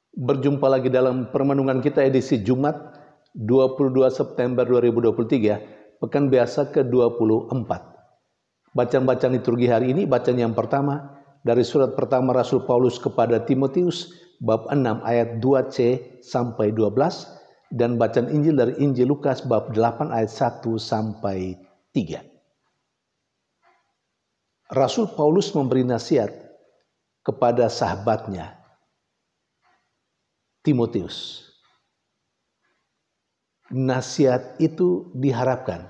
Berjumpa lagi dalam permenungan kita edisi Jumat 22 September 2023, pekan biasa ke-24. Bacaan-bacaan liturgi hari ini, bacaan yang pertama dari surat pertama Rasul Paulus kepada Timotius bab 6 ayat 2c sampai 12 dan bacaan Injil dari Injil Lukas bab 8 ayat 1 sampai 3. Rasul Paulus memberi nasihat kepada sahabatnya Timotius. Nasihat itu diharapkan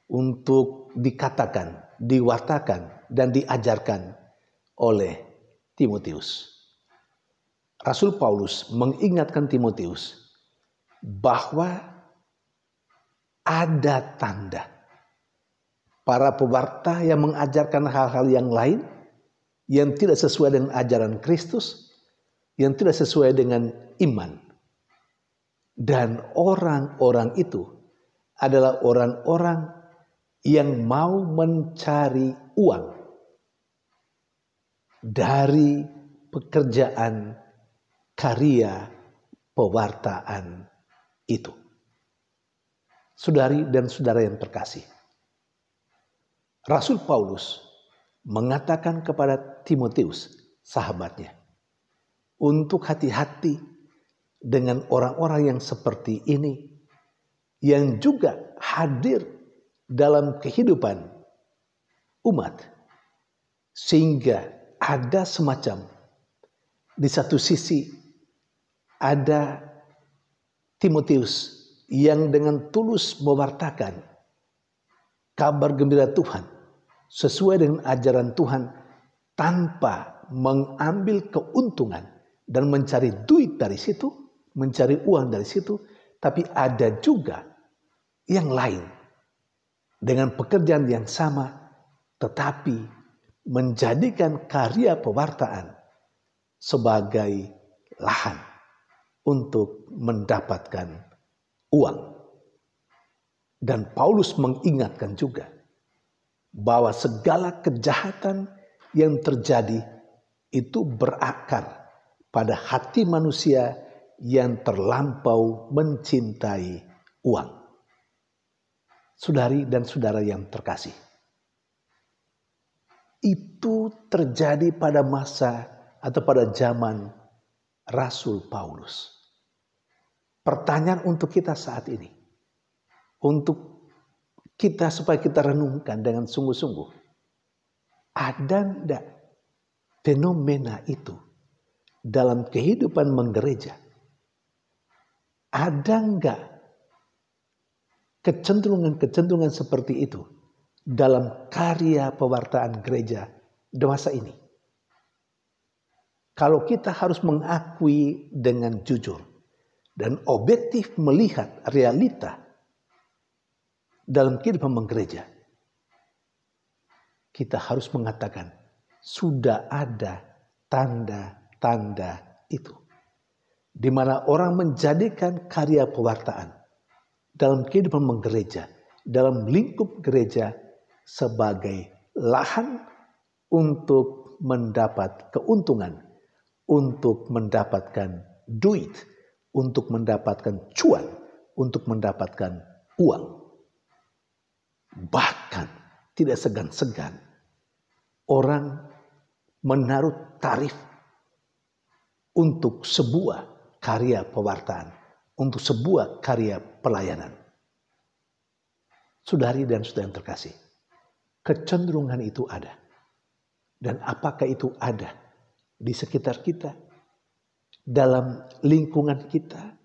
untuk dikatakan, diwartakan, dan diajarkan oleh Timotius. Rasul Paulus mengingatkan Timotius bahwa ada tanda para pewarta yang mengajarkan hal-hal yang lain yang tidak sesuai dengan ajaran Kristus, yang tidak sesuai dengan iman. Dan orang-orang itu adalah orang-orang yang mau mencari uang dari pekerjaan karya pewartaan itu. Saudari dan saudara yang terkasih, Rasul Paulus mengatakan kepada Timotius, sahabatnya, untuk hati-hati dengan orang-orang yang seperti ini, yang juga hadir dalam kehidupan umat, sehingga ada semacam, di satu sisi ada Timotius yang dengan tulus mewartakan kabar gembira Tuhan sesuai dengan ajaran Tuhan tanpa mengambil keuntungan dan mencari duit dari situ, mencari uang dari situ. Tapi ada juga yang lain dengan pekerjaan yang sama, tetapi menjadikan karya pewartaan sebagai lahan untuk mendapatkan uang. Dan Paulus mengingatkan juga bahwa segala kejahatan yang terjadi itu berakar pada hati manusia yang terlampau mencintai uang. Saudari dan saudara yang terkasih, itu terjadi pada masa atau pada zaman Rasul Paulus. Pertanyaan untuk kita saat ini, untuk kita supaya kita renungkan dengan sungguh-sungguh, ada enggak fenomena itu dalam kehidupan menggereja? Ada enggak kecenderungan-kecenderungan seperti itu dalam karya pewartaan gereja dewasa ini? Kalau kita harus mengakui dengan jujur dan objektif melihat realita dalam kehidupan menggereja, kita harus mengatakan sudah ada tanda-tanda itu, di mana orang menjadikan karya pewartaan dalam kehidupan menggereja, dalam lingkup gereja sebagai lahan untuk mendapat keuntungan, untuk mendapatkan duit, untuk mendapatkan cuan, untuk mendapatkan uang. Bahkan tidak segan-segan orang menaruh tarif untuk sebuah karya pewartaan, untuk sebuah karya pelayanan. Saudari dan saudara yang terkasih, kecenderungan itu ada. Dan apakah itu ada di sekitar kita, dalam lingkungan kita,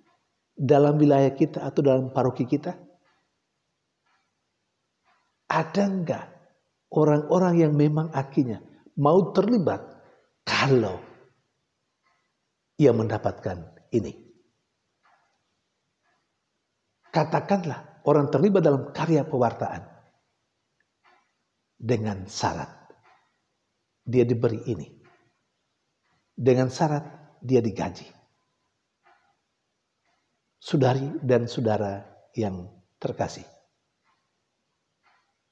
dalam wilayah kita, atau dalam paroki kita? Ada enggak orang-orang yang memang akhirnya mau terlibat kalau ia mendapatkan ini? Katakanlah orang terlibat dalam karya pewartaan dengan syarat dia diberi ini, dengan syarat dia digaji. Saudari dan saudara yang terkasih,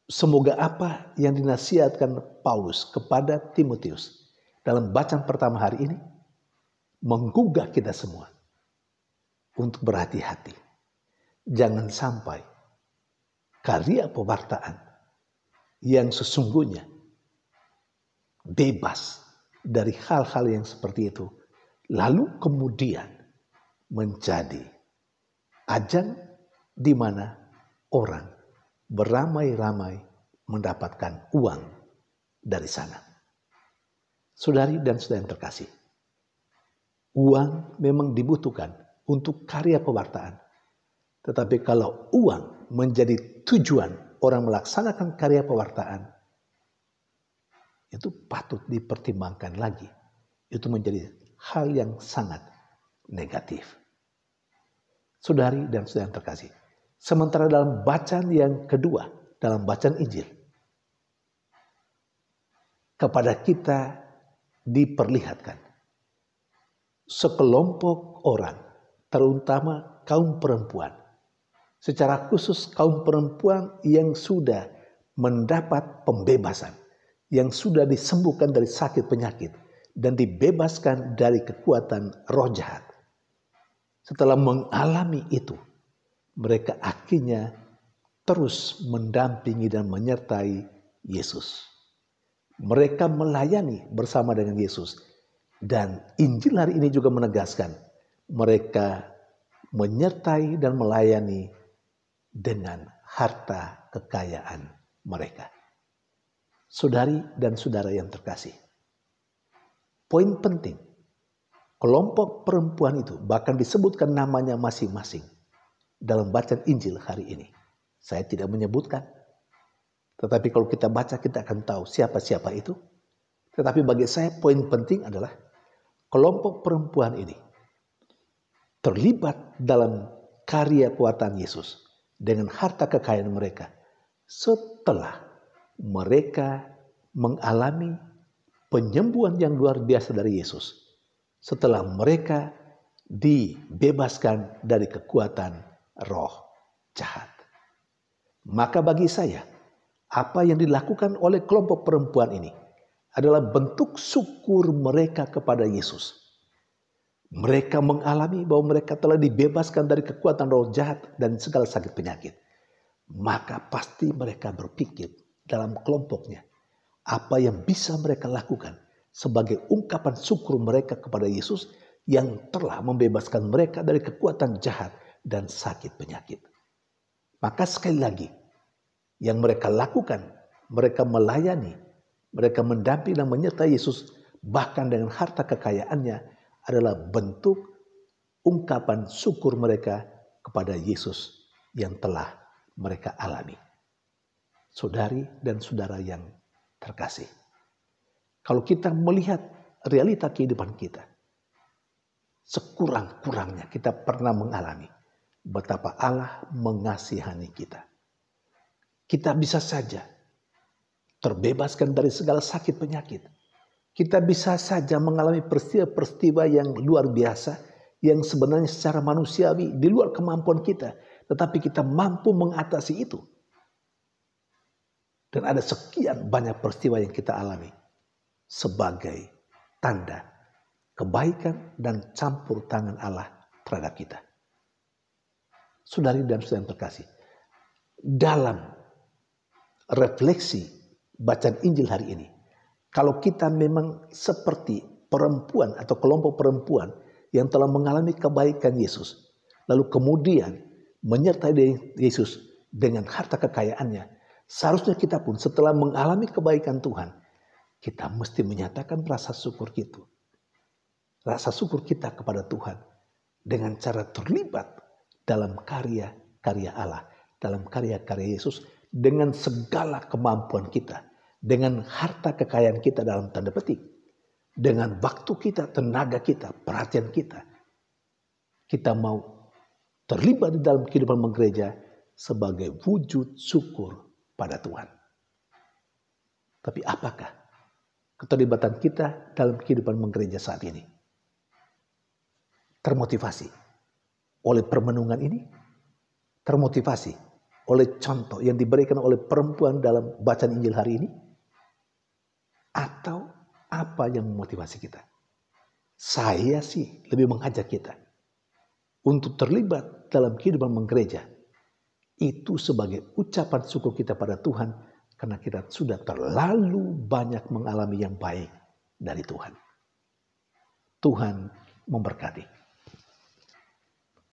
semoga apa yang dinasihatkan Paulus kepada Timotius dalam bacaan pertama hari ini menggugah kita semua untuk berhati-hati. Jangan sampai karya pewartaan yang sesungguhnya bebas dari hal-hal yang seperti itu, lalu kemudian menjadi ajang di mana orang beramai-ramai mendapatkan uang dari sana. Saudari dan saudara yang terkasih, uang memang dibutuhkan untuk karya pewartaan. Tetapi kalau uang menjadi tujuan orang melaksanakan karya pewartaan, itu patut dipertimbangkan lagi. Itu menjadi hal yang sangat negatif. Saudari dan saudara yang terkasih, sementara dalam bacaan yang kedua, dalam bacaan Injil, kepada kita diperlihatkan sekelompok orang, terutama kaum perempuan, secara khusus kaum perempuan yang sudah mendapat pembebasan, yang sudah disembuhkan dari sakit penyakit dan dibebaskan dari kekuatan roh jahat. Setelah mengalami itu, mereka akhirnya terus mendampingi dan menyertai Yesus. Mereka melayani bersama dengan Yesus. Dan Injil hari ini juga menegaskan mereka menyertai dan melayani dengan harta kekayaan mereka. Saudari dan saudara yang terkasih, poin penting, kelompok perempuan itu bahkan disebutkan namanya masing-masing dalam bacaan Injil hari ini. Saya tidak menyebutkan, tetapi kalau kita baca kita akan tahu siapa-siapa itu. Tetapi bagi saya poin penting adalah kelompok perempuan ini terlibat dalam karya pewartaan Yesus dengan harta kekayaan mereka setelah mereka mengalami penyembuhan yang luar biasa dari Yesus. Setelah mereka dibebaskan dari kekuatan roh jahat. Maka bagi saya, apa yang dilakukan oleh kelompok perempuan ini adalah bentuk syukur mereka kepada Yesus. Mereka mengalami bahwa mereka telah dibebaskan dari kekuatan roh jahat dan segala sakit penyakit. Maka pasti mereka berpikir dalam kelompoknya, apa yang bisa mereka lakukan sebagai ungkapan syukur mereka kepada Yesus yang telah membebaskan mereka dari kekuatan jahat dan sakit penyakit. Maka sekali lagi, yang mereka lakukan, mereka melayani, mereka mendampingi dan menyertai Yesus, bahkan dengan harta kekayaannya, adalah bentuk ungkapan syukur mereka kepada Yesus yang telah mereka alami. Saudari dan saudara yang terkasih, kalau kita melihat realita kehidupan kita, sekurang-kurangnya kita pernah mengalami betapa Allah mengasihani kita. Kita bisa saja terbebaskan dari segala sakit penyakit. Kita bisa saja mengalami peristiwa-peristiwa yang luar biasa, yang sebenarnya secara manusiawi di luar kemampuan kita, tetapi kita mampu mengatasi itu. Dan ada sekian banyak peristiwa yang kita alami sebagai tanda kebaikan dan campur tangan Allah terhadap kita. Saudari dan saudara yang terkasih, dalam refleksi bacaan Injil hari ini, kalau kita memang seperti perempuan atau kelompok perempuan yang telah mengalami kebaikan Yesus, lalu kemudian menyertai Yesus dengan harta kekayaannya, seharusnya kita pun setelah mengalami kebaikan Tuhan, kita mesti menyatakan rasa syukur kita. Rasa syukur kita kepada Tuhan dengan cara terlibat dalam karya-karya Allah, dalam karya-karya Yesus, dengan segala kemampuan kita, dengan harta kekayaan kita dalam tanda petik, dengan waktu kita, tenaga kita, perhatian kita. Kita mau terlibat di dalam kehidupan gereja sebagai wujud syukur pada Tuhan. Tapi apakah keterlibatan kita dalam kehidupan gereja saat ini? Termotivasi oleh permenungan ini? Termotivasi oleh contoh yang diberikan oleh perempuan dalam bacaan Injil hari ini? Atau apa yang memotivasi kita? Saya sih lebih mengajak kita untuk terlibat dalam kehidupan menggereja. Itu sebagai ucapan syukur kita pada Tuhan karena kita sudah terlalu banyak mengalami yang baik dari Tuhan. Tuhan memberkati.